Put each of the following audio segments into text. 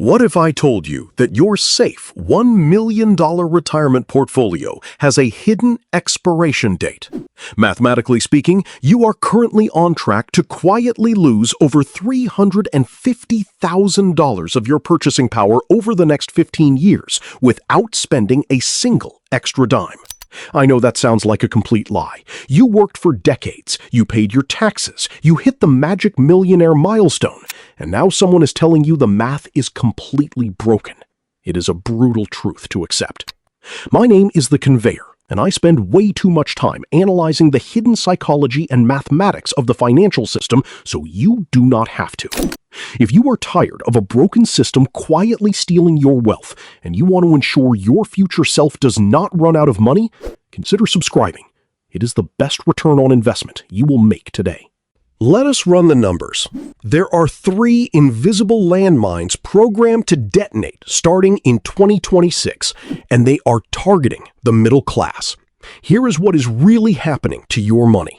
What if I told you that your safe $1 million retirement portfolio has a hidden expiration date? Mathematically speaking, you are currently on track to quietly lose over $350,000 of your purchasing power over the next 15 years without spending a single extra dime. I know that sounds like a complete lie. You worked for decades, you paid your taxes, you hit the magic millionaire milestone, and now someone is telling you the math is completely broken. It is a brutal truth to accept. My name is The Conveyor, and I spend way too much time analyzing the hidden psychology and mathematics of the financial system so you do not have to. If you are tired of a broken system quietly stealing your wealth and you want to ensure your future self does not run out of money, consider subscribing. It is the best return on investment you will make today. Let us run the numbers. There are 3 invisible landmines programmed to detonate starting in 2026, and they are targeting the middle class. Here is what is really happening to your money.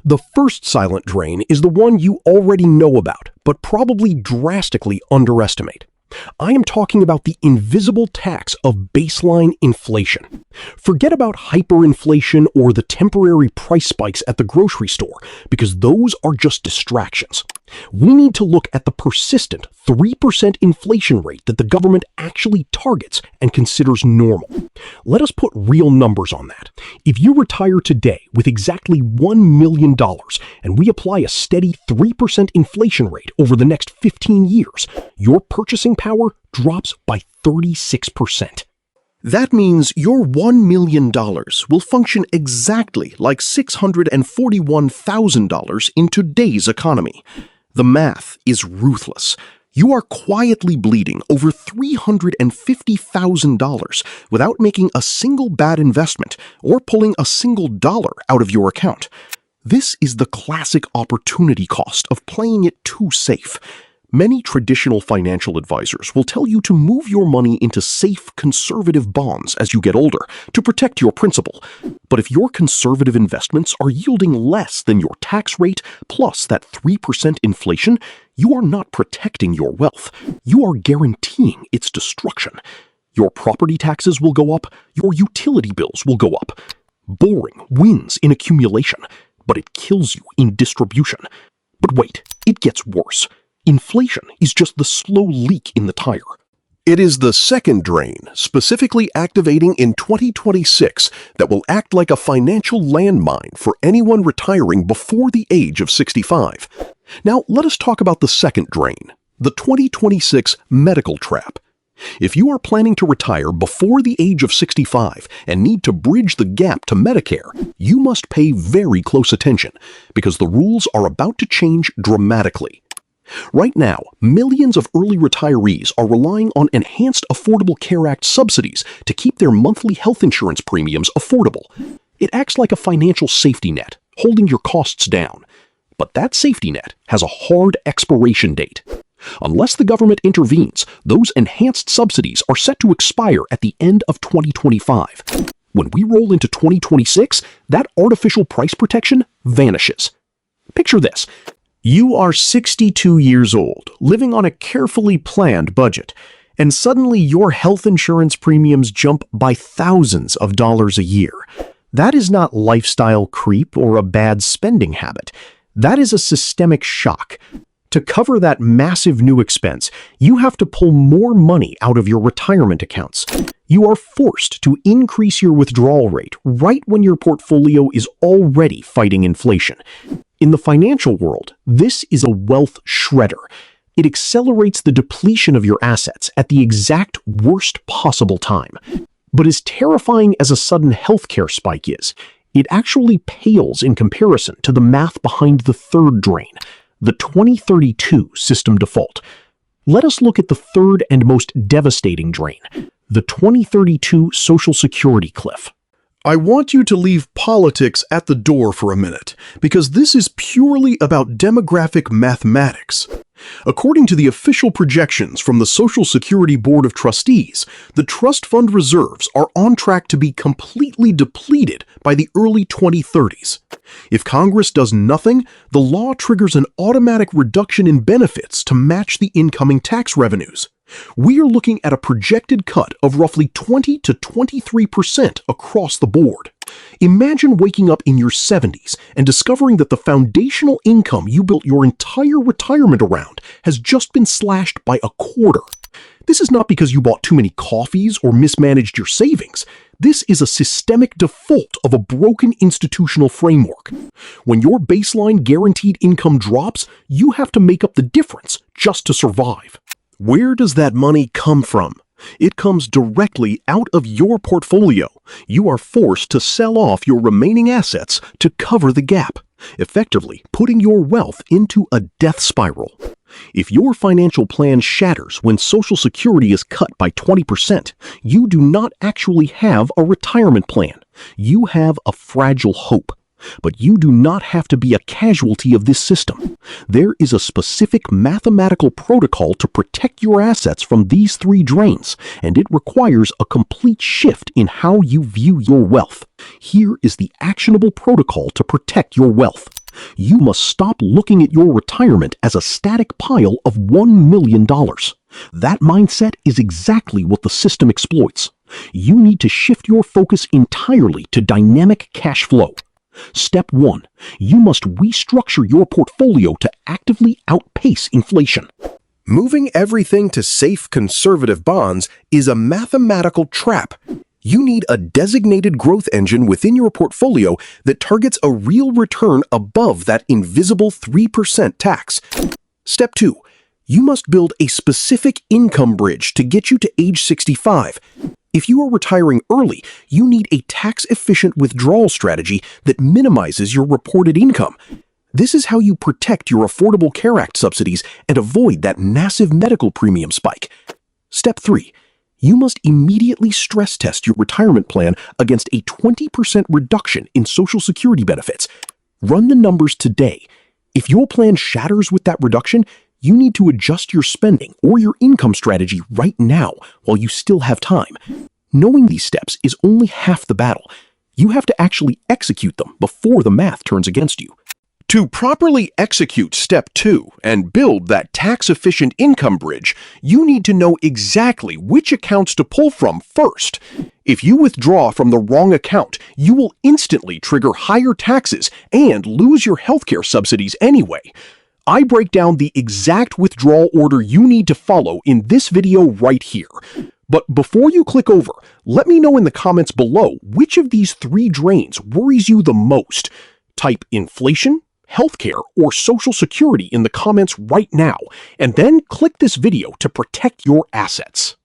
The first silent drain is the one you already know about, but probably drastically underestimate. I am talking about the invisible tax of baseline inflation. Forget about hyperinflation or the temporary price spikes at the grocery store, because those are just distractions. We need to look at the persistent 3% inflation rate that the government actually targets and considers normal. Let us put real numbers on that. If you retire today with exactly $1 million and we apply a steady 3% inflation rate over the next 15 years, your purchasing power drops by 36%. That means your $1 million will function exactly like $641,000 in today's economy. The math is ruthless. You are quietly bleeding over $350,000 without making a single bad investment or pulling a single dollar out of your account. This is the classic opportunity cost of playing it too safe. Many traditional financial advisors will tell you to move your money into safe, conservative bonds as you get older to protect your principal. But if your conservative investments are yielding less than your tax rate plus that 3% inflation, you are not protecting your wealth. You are guaranteeing its destruction. Your property taxes will go up, your utility bills will go up. Boring wins in accumulation, but it kills you in distribution. But wait, it gets worse. Inflation is just the slow leak in the tire. It is the second drain, specifically activating in 2026, that will act like a financial landmine for anyone retiring before the age of 65. Now, let us talk about the second drain, the 2026 medical trap. If you are planning to retire before the age of 65 and need to bridge the gap to Medicare, you must pay very close attention because the rules are about to change dramatically. Right now, millions of early retirees are relying on Enhanced Affordable Care Act subsidies to keep their monthly health insurance premiums affordable. It acts like a financial safety net, holding your costs down. But that safety net has a hard expiration date. Unless the government intervenes, those enhanced subsidies are set to expire at the end of 2025. When we roll into 2026, that artificial price protection vanishes. Picture this. You are 62 years old, living on a carefully planned budget, and suddenly your health insurance premiums jump by thousands of dollars a year. That is not lifestyle creep or a bad spending habit. That is a systemic shock. To cover that massive new expense, you have to pull more money out of your retirement accounts. You are forced to increase your withdrawal rate right when your portfolio is already fighting inflation. In the financial world, this is a wealth shredder. It accelerates the depletion of your assets at the exact worst possible time. But as terrifying as a sudden healthcare spike is, it actually pales in comparison to the math behind the third drain, the 2032 system default. Let us look at the third and most devastating drain, the 2032 Social Security cliff. I want you to leave politics at the door for a minute, because this is purely about demographic mathematics. According to the official projections from the Social Security Board of Trustees, the trust fund reserves are on track to be completely depleted by the early 2030s. If Congress does nothing, the law triggers an automatic reduction in benefits to match the incoming tax revenues. We are looking at a projected cut of roughly 20 to 23% across the board. Imagine waking up in your 70s and discovering that the foundational income you built your entire retirement around has just been slashed by a quarter. This is not because you bought too many coffees or mismanaged your savings. This is a systemic default of a broken institutional framework. When your baseline guaranteed income drops, you have to make up the difference just to survive. Where does that money come from? It comes directly out of your portfolio. You are forced to sell off your remaining assets to cover the gap, effectively putting your wealth into a death spiral. If your financial plan shatters when Social Security is cut by 20%, you do not actually have a retirement plan. You have a fragile hope. But you do not have to be a casualty of this system. There is a specific mathematical protocol to protect your assets from these three drains, and it requires a complete shift in how you view your wealth. Here is the actionable protocol to protect your wealth. You must stop looking at your retirement as a static pile of $1 million. That mindset is exactly what the system exploits. You need to shift your focus entirely to dynamic cash flow. Step 1. You must restructure your portfolio to actively outpace inflation. Moving everything to safe conservative bonds is a mathematical trap. You need a designated growth engine within your portfolio that targets a real return above that invisible 3% tax. Step 2. You must build a specific income bridge to get you to age 65. If you are retiring early, you need a tax-efficient withdrawal strategy that minimizes your reported income. This is how you protect your Affordable Care Act subsidies and avoid that massive medical premium spike. Step 3. You must immediately stress test your retirement plan against a 20% reduction in Social Security benefits. Run the numbers today. If your plan shatters with that reduction, you need to adjust your spending or your income strategy right now while you still have time. Knowing these steps is only half the battle. You have to actually execute them before the math turns against you. To properly execute Step 2 and build that tax-efficient income bridge, you need to know exactly which accounts to pull from first. If you withdraw from the wrong account, you will instantly trigger higher taxes and lose your healthcare subsidies anyway. I break down the exact withdrawal order you need to follow in this video right here. But before you click over, let me know in the comments below which of these three drains worries you the most. Type inflation, healthcare, or Social Security in the comments right now, and then click this video to protect your assets.